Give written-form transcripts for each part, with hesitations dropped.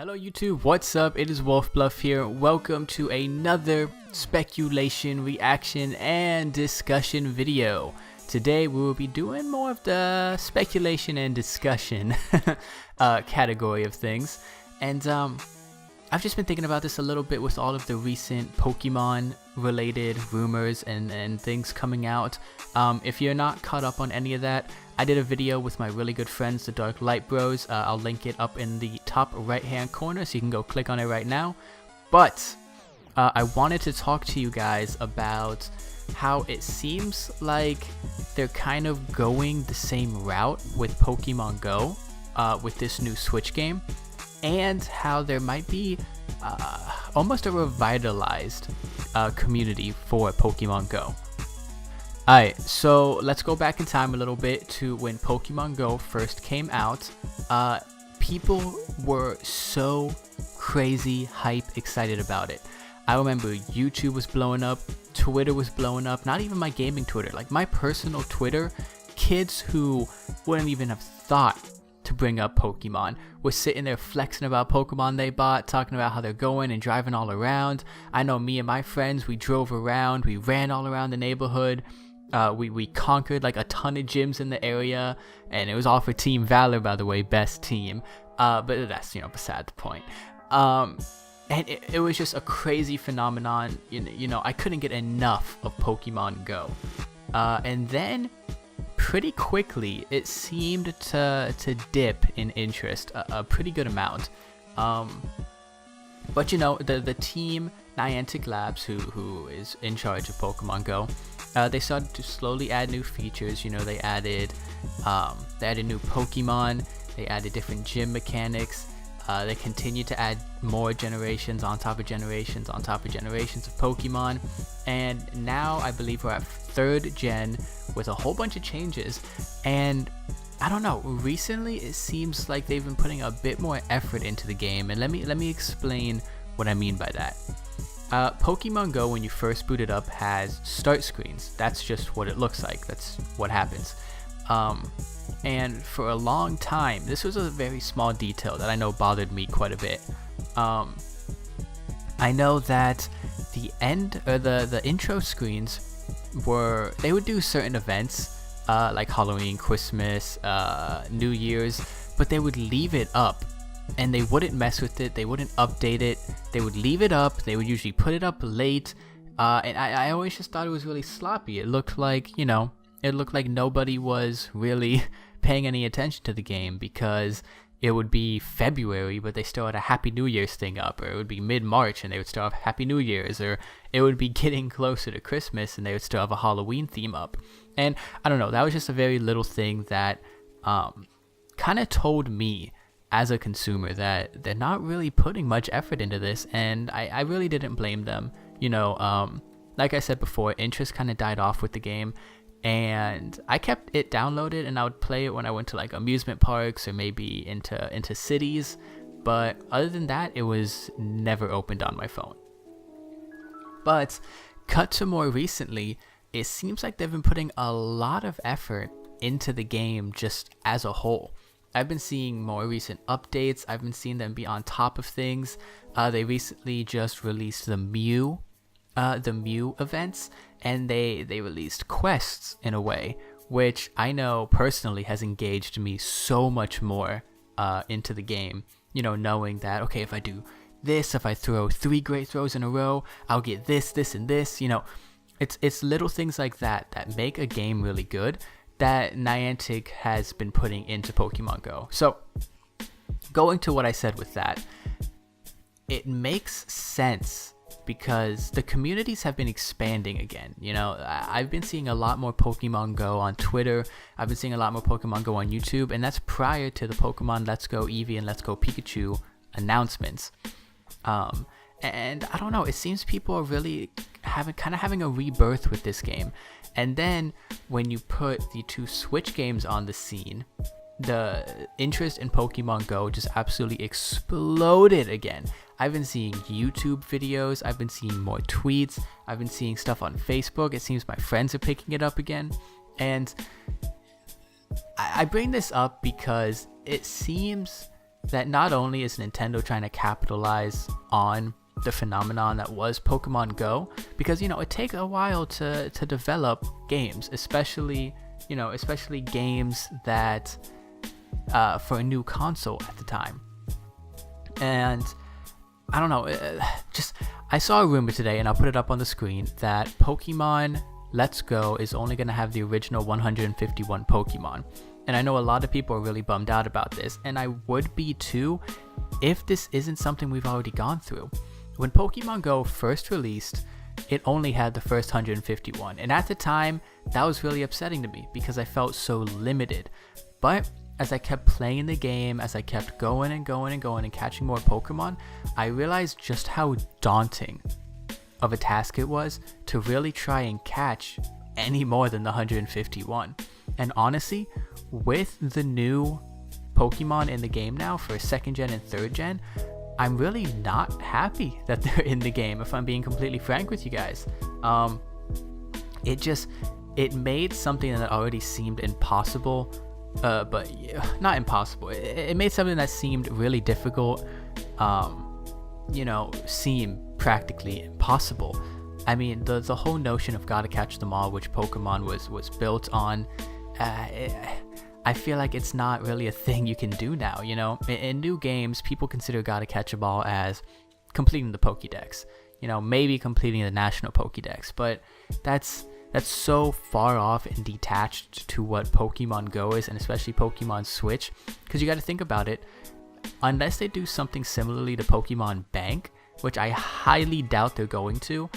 Hello YouTube, what's up? It is Wolf Bluff here. Welcome to another speculation, reaction, and discussion video. Today we will be doing more of the speculation and discussion category of things. And I've just been thinking about this a little bit with all of the recent Pokemon related rumors and things coming out. If you're not caught up on any of that, I did a video with my really good friends, the Dark Light Bros. I'll link it up in the top right hand corner so you can go click on it right now. But I wanted to talk to you guys about how it seems like they're kind of going the same route with Pokemon Go with this new Switch game, and how there might be almost a revitalized community for Pokemon Go. Alright, so let's go back in time a little bit to when Pokemon Go first came out. People were so crazy hype excited about it. I remember YouTube was blowing up, Twitter was blowing up, not even my gaming Twitter, like my personal Twitter. Kids who wouldn't even have thought to bring up Pokemon were sitting there flexing about Pokemon they bought, talking about how they're going and driving all around. I know me and my friends, we drove around, we ran all around the neighborhood. We conquered like a ton of gyms in the area, and it was all for Team Valor, by the way, best team. But that's, beside the point. And it was just a crazy phenomenon. I couldn't get enough of Pokemon Go. And then pretty quickly it seemed to dip in interest a pretty good amount. But the team Niantic Labs, who is in charge of Pokemon Go, they started to slowly add new features. They added new Pokemon, they added different gym mechanics, they continued to add more generations on top of generations on top of generations of Pokemon, and now I believe we're at 3rd gen with a whole bunch of changes. And I don't know, recently it seems like they've been putting a bit more effort into the game, and let me explain what I mean by that. Pokemon Go, when you first boot it up, has start screens. That's just what it looks like. That's what happens. And for a long time, this was a very small detail that I know bothered me quite a bit. I know that the intro screens they would do certain events like Halloween, Christmas, New Year's, but they would leave it up. And they wouldn't mess with it, they wouldn't update it, they would leave it up, they would usually put it up late, and I always just thought it was really sloppy. It looked like, nobody was really paying any attention to the game, because it would be February, but they still had a Happy New Year's thing up, or it would be mid-March and they would still have Happy New Year's, or it would be getting closer to Christmas and they would still have a Halloween theme up. And I don't know, that was just a very little thing that kind of told me as a consumer that they're not really putting much effort into this, and I really didn't blame them. Like I said before, interest kind of died off with the game, and I kept it downloaded and I would play it when I went to like amusement parks or maybe into cities, but other than that, it was never opened on my phone. But cut to more recently, it seems like they've been putting a lot of effort into the game just as a whole. I've been seeing more recent updates. I've been seeing them be on top of things. They recently just released the Mew events, and they released quests in a way, which I know personally has engaged me so much more into the game. Knowing that, okay, if I do this, if I throw 3 great throws in a row, I'll get this, and this. It's little things like that make a game really good, that Niantic has been putting into Pokemon Go. So, going to what I said with that, it makes sense because the communities have been expanding again. I've been seeing a lot more Pokemon Go on Twitter. I've been seeing a lot more Pokemon Go on YouTube, and that's prior to the Pokemon Let's Go Eevee and Let's Go Pikachu announcements. And I don't know, it seems people are really having a rebirth with this game. And then when you put the 2 Switch games on the scene, the interest in Pokemon Go just absolutely exploded again. I've been seeing YouTube videos, I've been seeing more tweets, I've been seeing stuff on Facebook. It seems my friends are picking it up again. And I bring this up because it seems that not only is Nintendo trying to capitalize on the phenomenon that was Pokemon Go, because it takes a while to develop games, especially games that for a new console at the time. And I don't know, I saw a rumor today, and I'll put it up on the screen, that Pokemon Let's Go is only going to have the original 151 Pokemon. And I know a lot of people are really bummed out about this, and I would be too if this isn't something we've already gone through. When Pokemon Go first released, it only had the first 151, and at the time that was really upsetting to me because I felt so limited. But as I kept playing the game, as I kept going and catching more Pokemon, I realized just how daunting of a task it was to really try and catch any more than the 151. And honestly, with the new Pokemon in the game now for 2nd gen and 3rd gen, I'm really not happy that they're in the game, if I'm being completely frank with you guys. It made something that already seemed impossible, but not impossible. It made something that seemed really difficult, seem practically impossible. I mean, the whole notion of gotta catch them all, which Pokemon was built on, I feel like it's not really a thing you can do now. In new games, people consider gotta catch them all as completing the Pokédex, maybe completing the national Pokédex, but that's so far off and detached to what Pokemon Go is, and especially Pokemon Switch, because you got to think about it. Unless they do something similarly to Pokemon Bank, which I highly doubt they're going to,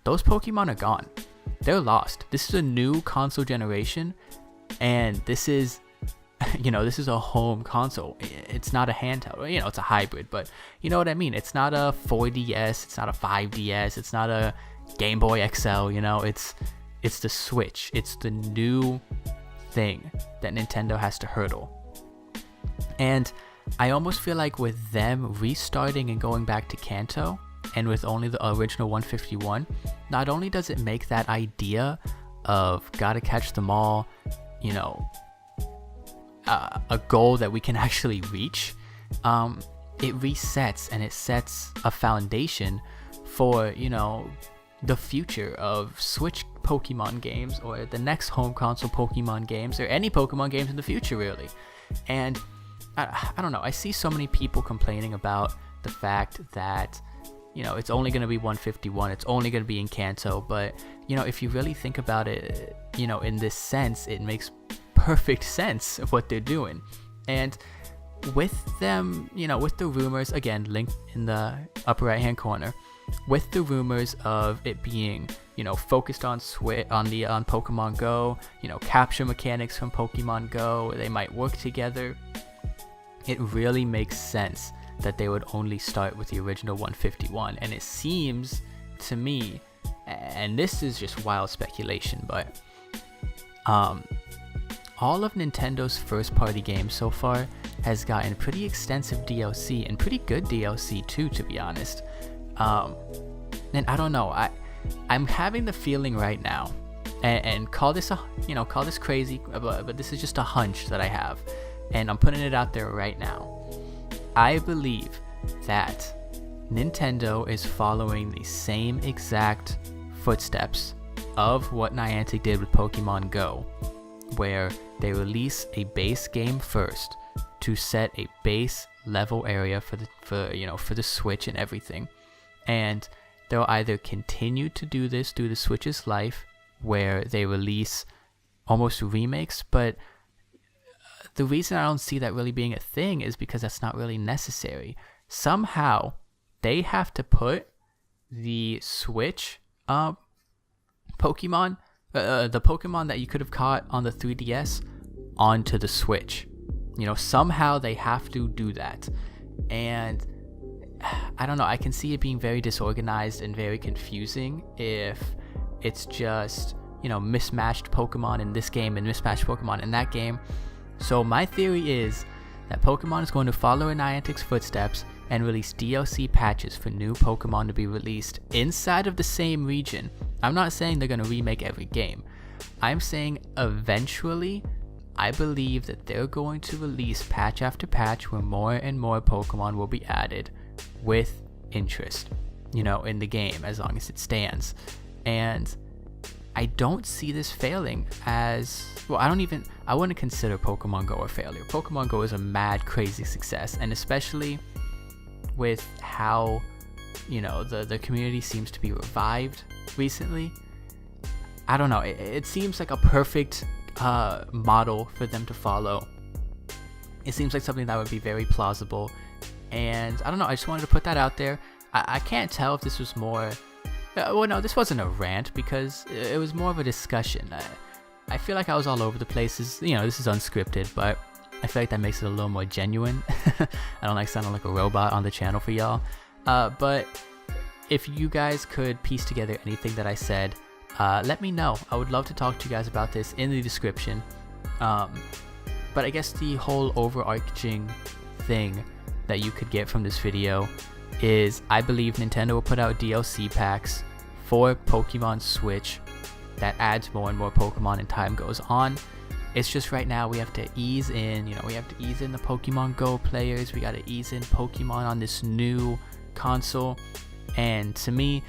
those Pokemon are gone. They're lost. This is a new console generation, and this is a home console. It's not a handheld. It's a hybrid, but you know what I mean. It's not a 4DS. It's not a 5DS. It's not a Game Boy XL. It's the Switch. It's the new thing that Nintendo has to hurdle. And I almost feel like with them restarting and going back to Kanto, and with only the original 151, not only does it make that idea of gotta catch them all, a goal that we can actually reach, it resets and it sets a foundation for, the future of Switch Pokemon games, or the next home console Pokemon games, or any Pokemon games in the future, really. And I don't know, I see so many people complaining about the fact that, it's only going to be 151, it's only going to be in Kanto, but, if you really think about it, in this sense, it makes perfect sense of what they're doing. And with them, with the rumors, again, linked in the upper right hand corner, with the rumors of it being, focused on Pokemon Go, capture mechanics from Pokemon Go, they might work together, it really makes sense that they would only start with the original 151. And it seems to me, and this is just wild speculation, but all of Nintendo's first party games so far has gotten pretty extensive DLC, and pretty good DLC too, to be honest. And I don't know, I'm having the feeling right now, and call this crazy, but this is just a hunch that I have, and I'm putting it out there right now. I believe that Nintendo is following the same exact footsteps of what Niantic did with Pokemon Go, where they release a base game first to set a base level area for the Switch and everything, and they'll either continue to do this through the Switch's life, where they release almost remakes, but the reason I don't see that really being a thing is because that's not really necessary. Somehow they have to put the Switch Pokemon, the Pokemon that you could have caught on the 3DS, onto the Switch. Somehow they have to do that. And I don't know, I can see it being very disorganized and very confusing if it's just, mismatched Pokemon in this game and mismatched Pokemon in that game. So my theory is that Pokemon is going to follow in Niantic's footsteps and release DLC patches for new Pokemon to be released inside of the same region. I'm not saying they're going to remake every game. I'm saying eventually I believe that they're going to release patch after patch where more and more Pokemon will be added with interest, you know, in the game as long as it stands. And I don't see this failing as well. I wouldn't consider Pokemon Go a failure. Pokemon Go is a mad crazy success, and especially with how, you know, the community seems to be revived recently. I don't know, it seems like a perfect model for them to follow. It seems like something that would be very plausible, and I don't know, I just wanted to put that out there. I can't tell if this was more well, no, this wasn't a rant because it was more of a discussion. I feel like I was all over the place. You know, this is unscripted, but I feel like that makes it a little more genuine. I don't like sounding like a robot on the channel for y'all. But if you guys could piece together anything that I said, let me know. I would love to talk to you guys about this in the description. But I guess the whole overarching thing that you could get from this video is I believe Nintendo will put out DLC packs for Pokemon Switch that adds more and more Pokemon as time goes on. It's just right now we have to ease in, you know, we have to ease in the Pokemon Go players, we got to ease in Pokemon on this new console, and to me,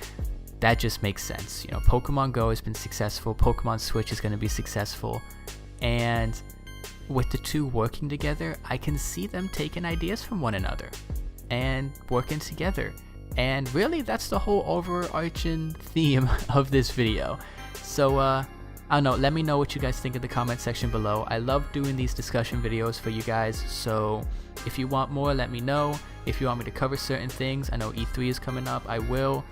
that just makes sense. You know, Pokemon Go has been successful, Pokemon Switch is going to be successful, and with the two working together, I can see them taking ideas from one another and working together. And really, that's the whole overarching theme of this video. So I don't know, let me know what you guys think in the comment section below. I love doing these discussion videos for you guys, so if you want more, let me know. If you want me to cover certain things, I know E3 is coming up, I will.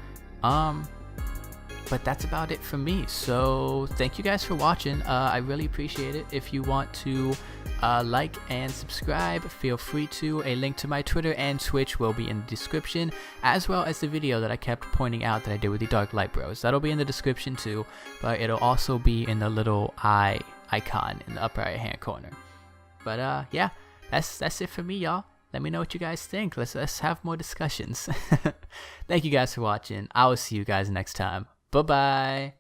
But that's about it for me, so thank you guys for watching. I really appreciate it. If you want to like and subscribe, feel free to. A link to my Twitter and Twitch will be in the description, as well as the video that I kept pointing out that I did with the Dark Light Bros. That'll be in the description too, but it'll also be in the little eye icon in the upper right hand corner. But yeah, that's it for me, y'all. Let me know what you guys think. Let's have more discussions. Thank you guys for watching. I will see you guys next time. Bye-bye.